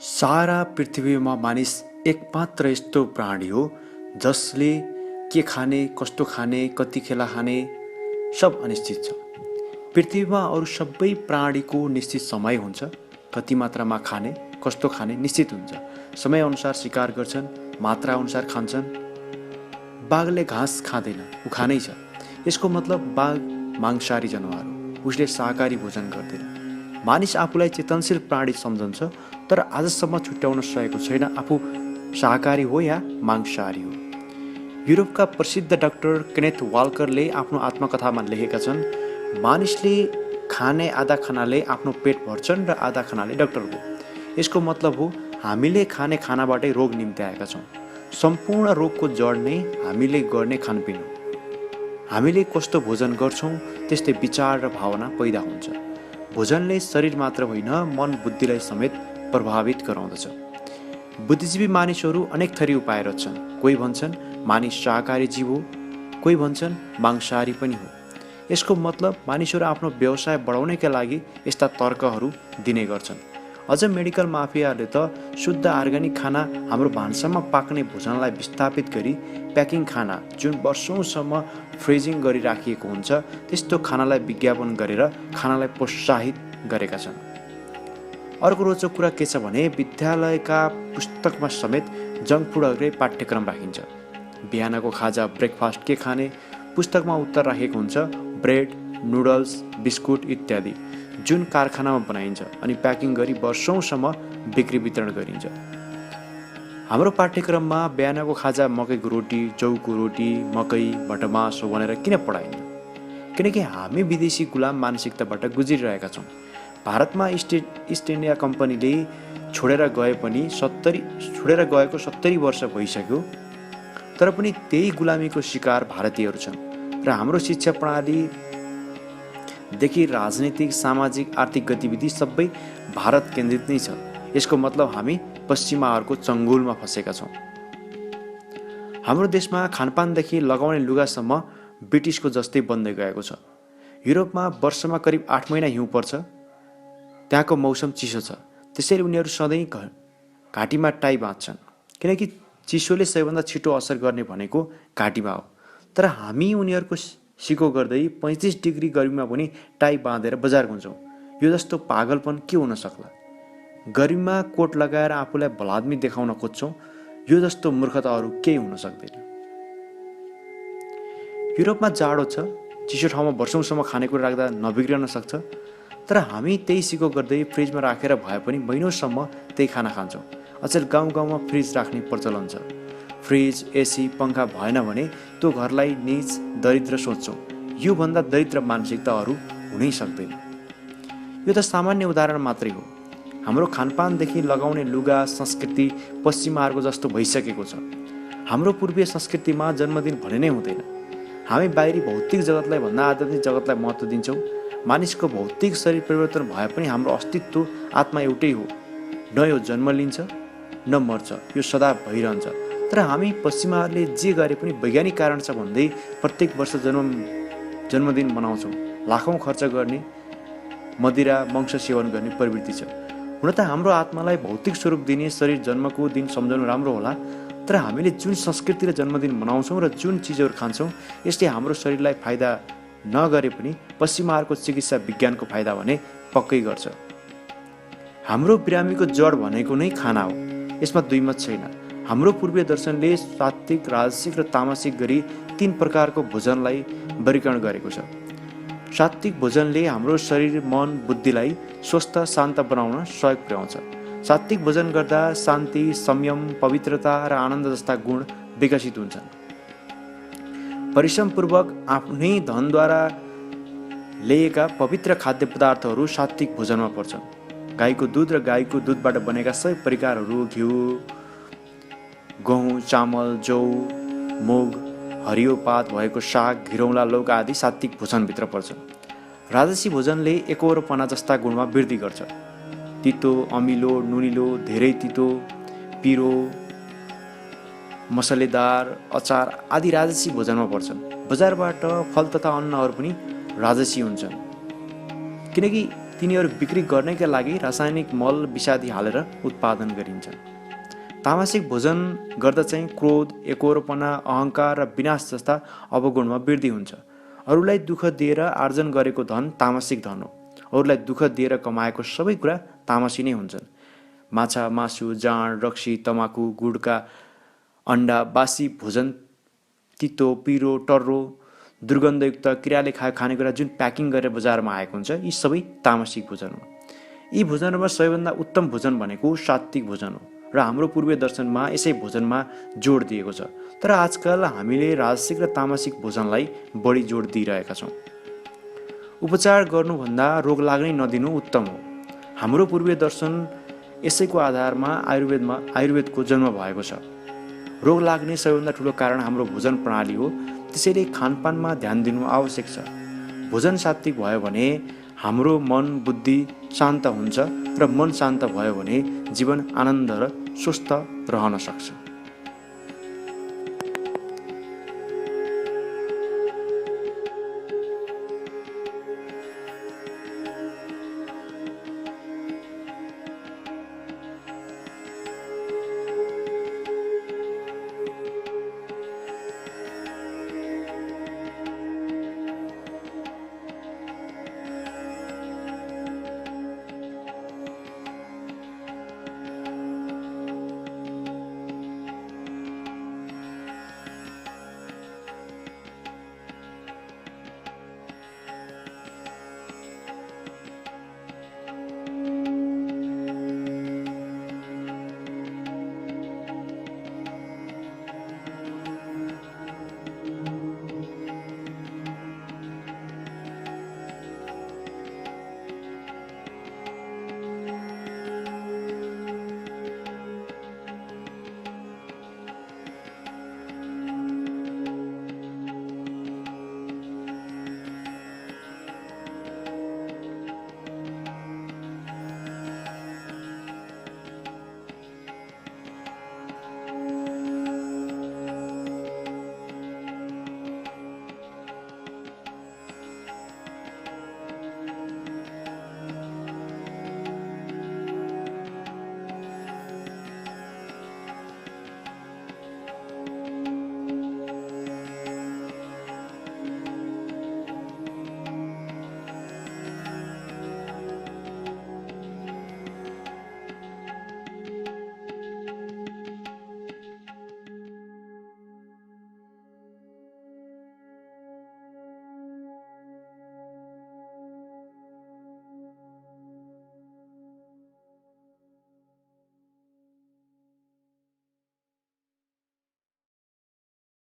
सारा पृथ्वीमा मानिस एकमात्र यस्तो प्राणी हो जसले के खाने, कस्तो खाने, कति खेला खाने सब अनिश्चित छ। पृथ्वीमा अरू सबै प्राणीको निश्चित समय हुन्छ, कति मात्रामा खाने, कस्तो खाने निश्चित हुन्छ। समयअनुसार शिकार गर्छन्, मात्रा अनुसार खान्छन्। बाघले घाँस खाँदैन, ऊ खानै छ। यसको मतलब बाघ मांसाहारी जनावर हो, उसले शाकाहारी भोजन गर्दैन। मानिस आफूलाई चेतनशील प्राणी सम्झन्छ, तर आजसम्म छुट्याउन सकेको छैन आफू शाकाहारी हो या मांसाहारी हो। युरोपका प्रसिद्ध डाक्टर केनेथ वाल्करले आफ्नो आत्मकथामा लेखेका छन्, मानिसले खाने आधा खानाले आफ्नो पेट भर्छन् र आधा खानाले डाक्टर हो। यसको मतलब हो हामीले खाने खानाबाटै रोग निम्ति आएका छौँ। सम्पूर्ण रोगको जड नै हामीले गर्ने खानपिन हो। हामीले कस्तो भोजन गर्छौँ त्यस्तै विचार र भावना पैदा हुन्छ। भोजनले शरीर मात्र होइन, मन बुद्धिलाई समेत प्रभावित गराउँदछ। बुद्धिजीवी मानिसहरू अनेक थरी उपाय रच्छन्। कोही भन्छन् मानिस शाकाहारी जीव हो, कोही भन्छन् मांसाहारी पनि हो। यसको मतलब मानिसहरू आफ्नो व्यवसाय बढाउनका लागि यस्ता तर्कहरू दिने गर्छन्। अझ मेडिकल माफियाहरूले त शुद्ध अर्ग्यानिक खाना हाम्रो भान्सामा पाक्ने भोजनलाई विस्थापित गरी प्याकिङ खाना जुन वर्षौँसम्म फ्रिजिङ गरी राखिएको हुन्छ त्यस्तो खानालाई विज्ञापन गरेर खानालाई प्रोत्साहित गरेका छन्। अर्को रोचक कुरा के छ भने विद्यालयका पुस्तकमा समेत जङ्क फुडहरूकै पाठ्यक्रम राखिन्छ। बिहानको खाजा ब्रेकफास्ट के खाने पुस्तकमा उत्तर राखेको हुन्छ ब्रेड, नुडल्स, बिस्कुट इत्यादि, जुन कारखानामा बनाइन्छ अनि प्याकिङ गरी वर्षौँसम्म बिक्री वितरण गरिन्छ। हाम्रो पाठ्यक्रममा बिहानको खाजा मकैको रोटी, जौको रोटी, मकै, भटमास हो भनेर किन पढाइन्छ? किनकि हामी विदेशी गुलाम मानसिकताबाट गुज्रिरहेका छौँ। भारतमा इस्ट इन्डिया कम्पनीले छोडेर गएको 70 वर्ष भइसक्यो, तर पनि त्यही गुलामीको शिकार भारतीयहरू छन् र हाम्रो शिक्षा प्रणालीदेखि राजनीतिक, सामाजिक, आर्थिक गतिविधि सबै भारत केन्द्रित नै छ। यसको मतलब हामी पश्चिमाहरूको चङ्गुलमा फँसेका छौँ। हाम्रो देशमा खानपानदेखि लगाउने लुगासम्म ब्रिटिसको जस्तै बन्दै गएको छ। युरोपमा वर्षमा करिब 8 महिना हिउँ पर्छ। त्यहाँको मौसम चिसो छ, त्यसैले उनीहरू सधैँ घाँटीमा टाई बाँध्छन्, किनकि चिसोले सबैभन्दा छिटो असर गर्ने भनेको घाँटीमा हो। तर हामी उनीहरूको सिको गर्दै 35 डिग्री गर्मीमा पनि टाई बाँधेर बजार घुम्छौँ। यो जस्तो पागलपन के हुन सक्ला? गर्मीमा कोट लगाएर आफूलाई भलाद्मी देखाउन खोज्छौँ, यो जस्तो मूर्खता अरू केही हुन सक्दैन। युरोपमा जाडो छ, चिसो ठाउँमा वर्षौँसम्म खानेकुरा राख्दा नबिग्रन सक्छ, तर हामी त्यही सिको गर्दै फ्रिजमा राखेर भए पनि महिनौसम्म त्यही खाना खान्छौँ। अचेल गाउँ गाउँमा फ्रिज राख्ने प्रचलन छ। फ्रिज, एसी, पङ्खा भएन भने त्यो घरलाई नीच, दरिद्र सोच्छौँ। योभन्दा दरिद्र मानसिकता अरू हुनै सक्दैन। यो त सामान्य उदाहरण मात्रै हो। हाम्रो खानपानदेखि लगाउने लुगा, संस्कृति पश्चिमाहरूको जस्तो भइसकेको छ। हाम्रो पूर्वीय संस्कृतिमा जन्मदिन भने नै हुँदैन। हामी बाहिरी भौतिक जगतलाई भन्दा आध्यात्मिक जगतलाई महत्त्व दिन्छौँ। मानिसको भौतिक शरीर परिवर्तन भए पनि हाम्रो अस्तित्व आत्मा एउटै हो। न यो जन्म लिन्छ न मर्छ, यो सदा भइरहन्छ। तर हामी पश्चिमाहरूले जे गरे पनि वैज्ञानिक कारण छ भन्दै प्रत्येक वर्ष जन्मदिन मनाउँछौँ। लाखौँ खर्च गर्ने, मदिरा, मांस सेवन गर्ने प्रवृत्ति छ। हुन त हाम्रो आत्मालाई भौतिक स्वरूप दिने शरीर जन्मको दिन सम्झनु राम्रो होला, तर हामीले जुन संस्कृति र जन्मदिन मनाउँछौँ र जुन चिजहरू खान्छौँ यसले हाम्रो शरीरलाई फाइदा नगरे पनि पश्चिमाहरूको चिकित्सा विज्ञानको फाइदा भने पक्कै गर्छ। हाम्रो बिरामीको जड भनेको नै खाना हो, यसमा दुई मत छैन। हाम्रो पूर्वीय दर्शनले सात्विक, राजसिक र तामसिक गरी 3 प्रकारको भोजनलाई वर्गीकरण गरेको छ। सात्विक भोजनले हाम्रो शरीर, मन, बुद्धिलाई स्वस्थ, शान्त बनाउन सहयोग पुर्याउँछ। सात्विक भोजन गर्दा शान्ति, संयम, पवित्रता र आनन्द जस्ता गुण विकसित हुन्छन्। परिश्रमपूर्वक आफ्नै धनद्वारा ल्याइएका पवित्र खाद्य पदार्थहरू सात्विक भोजनमा पर्छन्। गाईको दुध र गाईको दुधबाट बनेका सबै परिकारहरू, घिउ, गहुँ, चामल, जौ, मुग, हरियो पात भएको साग, घिरौँला, लौका आदि सात्विक भोजनभित्र पर्छन्। राजसी भोजनले एकहोरोपना जस्ता गुणमा वृद्धि गर्छ। तितो, अमिलो, नुनिलो, धेरै तितो, पिरो, मसलेदार, अचार आदि राजसी भोजनमा पर्छन्। बजारबाट फल तथा अन्नहरू पनि राजसी हुन्छन्, किनकि तिनीहरू बिक्री गर्नैका लागि रासायनिक मल विषादी हालेर उत्पादन गरिन्छन्। तामसिक भोजन गर्दा चाहिँ क्रोध, एकोहोरोपना, अहङ्कार र विनाश जस्ता अवगुणमा वृद्धि हुन्छ। अरूलाई दुःख दिएर आर्जन गरेको धन तामसिक धन हो। अरूलाई दुःख दिएर कमाएको सबै कुरा तामसी नै हुन्छन्। माछा, मासु, जाँड, रक्सी, तमाकु, गुड्का, अन्डा, बासी भोजन, तितो, पिरो, टर्रो, दुर्गन्धयुक्त किराले खाएको खानेकुरा जुन प्याकिङ गरेर बजारमा आएको हुन्छ, यी सबै तामसिक भोजन हो। यी भोजनहरूमा सबैभन्दा उत्तम भोजन भनेको सात्विक भोजन हो र हाम्रो पूर्वीय दर्शनमा यसै भोजनमा जोड दिएको छ। तर आजकल हामीले राजसिक र तामसिक भोजनलाई बढी जोड दिइरहेका छौँ। उपचार गर्नुभन्दा रोग लाग्नै नदिनु उत्तम हो। हाम्रो पूर्वीय दर्शन यसैको आधारमा आयुर्वेदको जन्म भएको छ। रोग लाग्ने सबैभन्दा ठुलो कारण हाम्रो भोजन प्रणाली हो। त्यसैले खानपानमा ध्यान दिनु आवश्यक छ। भोजन सात्विक भयो भने हाम्रो मन बुद्धि शान्त हुन्छ र मन शान्त भयो भने जीवन आनन्द र स्वस्थ रहन सक्छ।